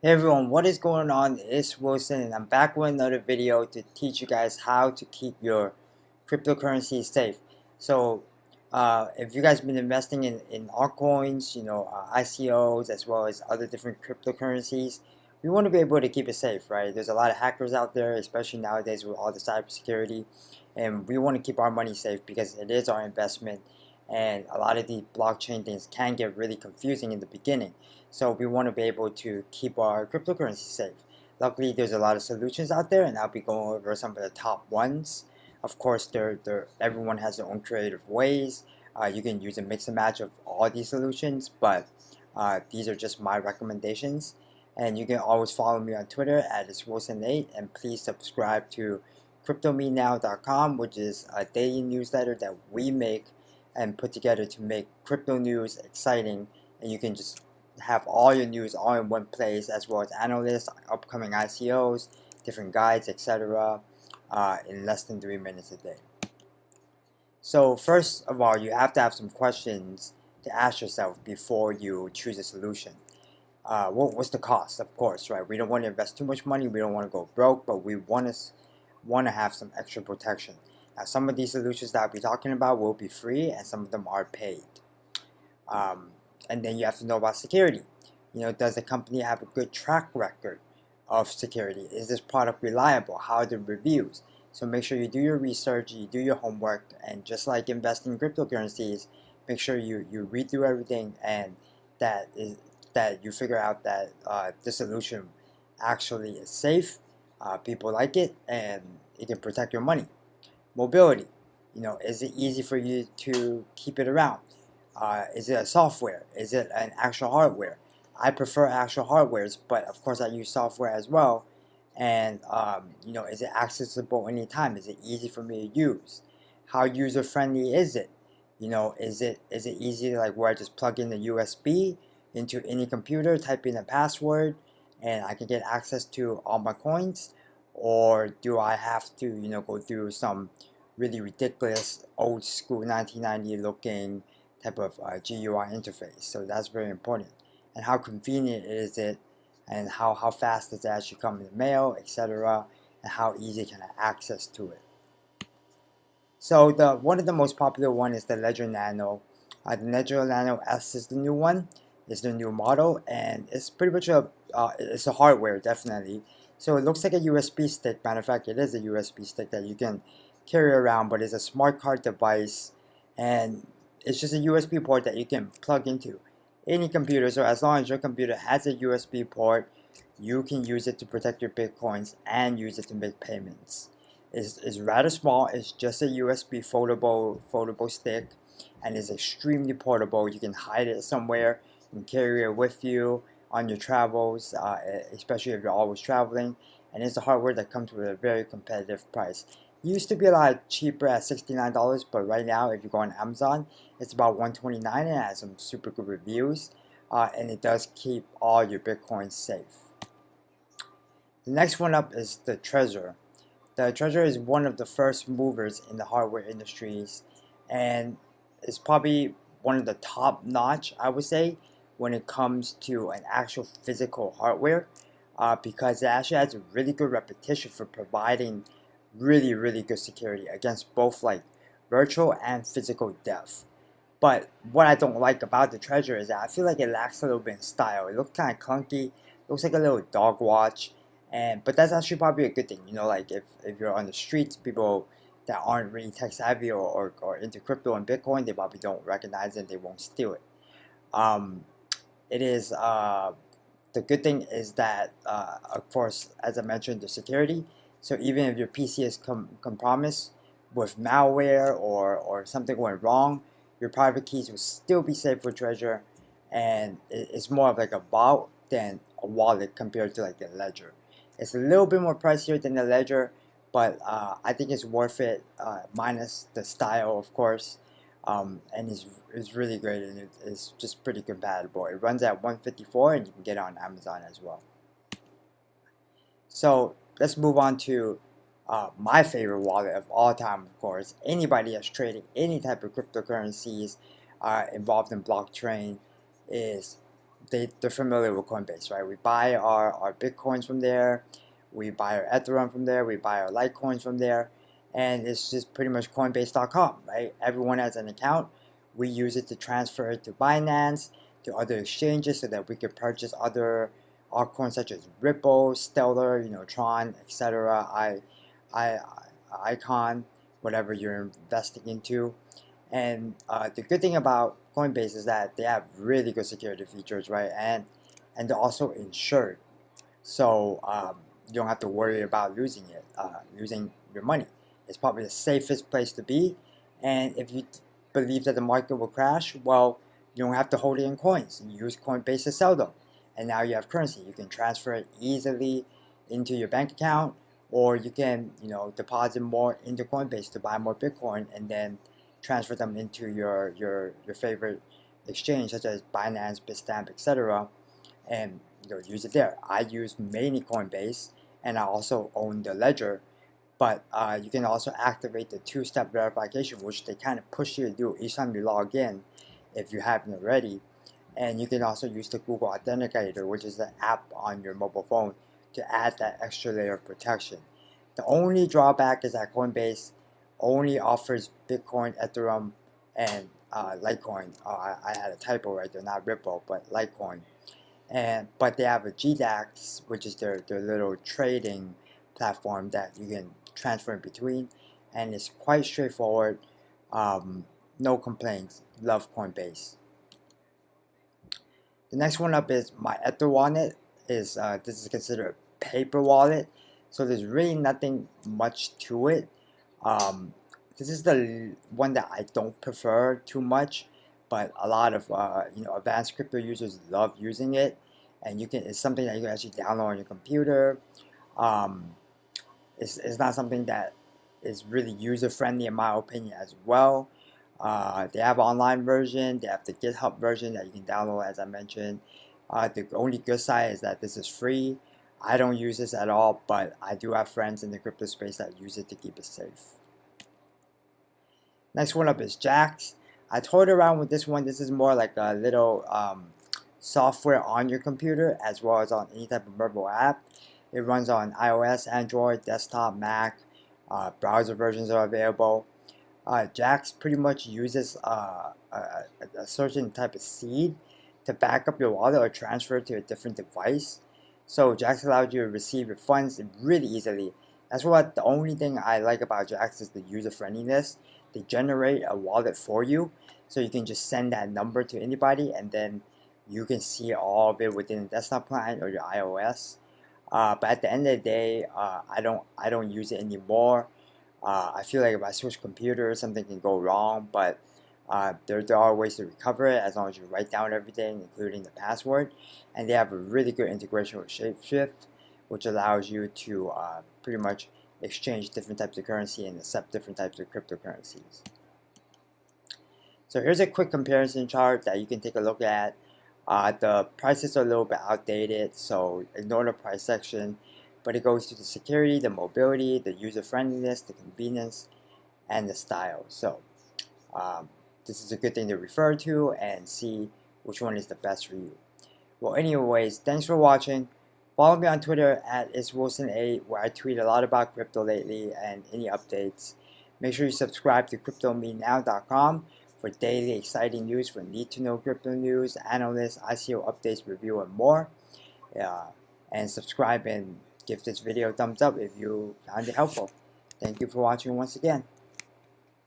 Hey everyone, what is going on? It's Wilson and I'm back with another video to teach you guys how to keep your cryptocurrency safe. So if you guys been investing in altcoins, ICOs as well as other different cryptocurrencies, we want to be able to keep it safe, right? There's a lot of hackers out there, especially nowadays with all the cybersecurity, and we want to keep our money safe because it is our investment, and a lot of these blockchain things can get really confusing in the beginning. So we want to be able to keep our cryptocurrency safe. Luckily, there's a lot of solutions out there, and I'll be going over some of the top ones. Of course, everyone has their own creative ways. You can use a mix and match of all these solutions, but these are just my recommendations. And you can always follow me on Twitter at itswilson8, and please subscribe to CryptoMeNow.com, which is a daily newsletter that we make and put together to make crypto news exciting, and you can just have all your news all in one place, as well as analysts, upcoming ICOs, different guides, etc. In less than 3 minutes a day. So first of all, you have to have some questions to ask yourself before you choose a solution. What's the cost? Of course, right? We don't want to invest too much money. We don't want to go broke, but we want to have some extra protection. Now, some of these solutions that I'll be talking about will be free, and some of them are paid. And then you have to know about security. Does the company have a good track record of security? Is this product reliable? How are the reviews? So make sure you do your research, you do your homework, and just like investing in cryptocurrencies, make sure you read through everything, and that you figure out that the solution actually is safe, people like it, and it can protect your money. Mobility, is it easy for you to keep it around? Is it a software? Is it an actual hardware? I prefer actual hardwares, but of course I use software as well. And is it accessible anytime? Is it easy for me to use? How user friendly is it? Is it easy, like where I just plug in the USB into any computer, type in a password, and I can get access to all my coins? Or do I have to go through some really ridiculous old school 1990 looking type of GUI interface? So that's very important. And how convenient is it, and how fast does it actually come in the mail, etc., and how easy can I access to it? So one of the most popular one is the Ledger Nano. The Ledger Nano S is the new one. It's the new model, and it's pretty much it's a hardware, definitely. So it looks like a USB stick. Matter of fact, it is a USB stick that you can carry around, but it's a smart card device, and it's just a USB port that you can plug into any computer. So as long as your computer has a USB port, you can use it to protect your Bitcoins and use it to make payments. It's rather small. It's just a USB foldable stick, and it's extremely portable. You can hide it somewhere and carry it with you on your travels, especially if you're always traveling. And it's a hardware that comes with a very competitive price. It used to be a lot cheaper at $69, but right now, if you go on Amazon, it's about $129, and it has some super good reviews, and it does keep all your Bitcoins safe. The next one up is the Trezor. The Trezor is one of the first movers in the hardware industries, and it's probably one of the top notch, I would say, when it comes to an actual physical hardware, because it actually has a really good reputation for providing really good security against both like virtual and physical theft. But what I don't like about the Trezor is that I feel like it lacks a little bit in style. It looks kind of clunky, looks like a little dog watch, but that's actually probably a good thing. Like if you're on the streets, people that aren't really tech savvy or into crypto and Bitcoin, they probably don't recognize it, they won't steal it. It is the good thing is that of course, as I mentioned, the security. So even if your PC is compromised with malware or something went wrong, your private keys will still be safe with Trezor, and it's more of like a vault than a wallet compared to like the Ledger. It's a little bit more pricier than the Ledger, but I think it's worth it, minus the style, of course. And it's really great, and it's just pretty compatible. It runs at 154, and you can get it on Amazon as well. So let's move on to my favorite wallet of all time, of course. Anybody that's trading any type of cryptocurrencies involved in blockchain is they're familiar with Coinbase, right? We buy our Bitcoins from there, we buy our Ethereum from there, we buy our Litecoins from there, and it's just pretty much Coinbase.com, right? Everyone has an account. We use it to transfer it to Binance, to other exchanges, so that we can purchase other altcoins such as Ripple, Stellar, Tron, etc. Icon, whatever you're investing into. And the good thing about Coinbase is that they have really good security features, right? And they're also insured, so you don't have to worry about losing your money. It's probably the safest place to be. And if you believe that the market will crash, well, you don't have to hold it in coins. You use Coinbase to sell them, and now you have currency. You can transfer it easily into your bank account, or you can deposit more into Coinbase to buy more Bitcoin, and then transfer them into your favorite exchange such as Binance, Bitstamp, etc. and use it there. I use mainly Coinbase, and I also own the ledger, but you can also activate the two-step verification, which they kind of push you to do each time you log in if you haven't already. And you can also use the Google Authenticator, which is an app on your mobile phone, to add that extra layer of protection. The only drawback is that Coinbase only offers Bitcoin, Ethereum, and Litecoin. I had a typo right there, not Ripple, but Litecoin. But they have a GDAX, which is their little trading platform that you can transfer in between, and it's quite straightforward. No complaints. Love Coinbase. The next one up is my Ether wallet. This is considered a paper wallet, so there's really nothing much to it. This is the one that I don't prefer too much, but a lot of advanced crypto users love using it, and it's something that you can actually download on your computer. It's not something that is really user friendly in my opinion as well. They have an online version, they have the GitHub version that you can download, as I mentioned. The only good side is that this is free. I don't use this at all, but I do have friends in the crypto space that use it to keep it safe. Next one up is Jax. I toyed around with this one. This is more like a little software on your computer as well as on any type of mobile app. It runs on iOS, Android, desktop, Mac. Browser versions are available. Jax pretty much uses a certain type of seed to back up your wallet or transfer it to a different device. So Jax allows you to receive your funds really easily. That's what the only thing I like about Jax is the user friendliness. They generate a wallet for you, so you can just send that number to anybody, and then you can see all of it within the desktop client or your iOS. But at the end of the day, I don't use it anymore. I feel like if I switch computers, something can go wrong, but there are ways to recover it as long as you write down everything, including the password. And they have a really good integration with Shapeshift, which allows you to pretty much exchange different types of currency and accept different types of cryptocurrencies. So here's a quick comparison chart that you can take a look at. The prices are a little bit outdated, so ignore the price section, but it goes to the security, the mobility, the user friendliness, the convenience, and the style. So this is a good thing to refer to and see which one is the best for you. Well, anyways, thanks for watching. Follow me on Twitter at itswilson8, where I tweet a lot about crypto lately and any updates. Make sure you subscribe to CryptoMeNow.com for daily exciting news for need-to-know crypto news, analysts, ICO updates, review, and more. And subscribe and give this video a thumbs up if you found it helpful. Thank you for watching once again.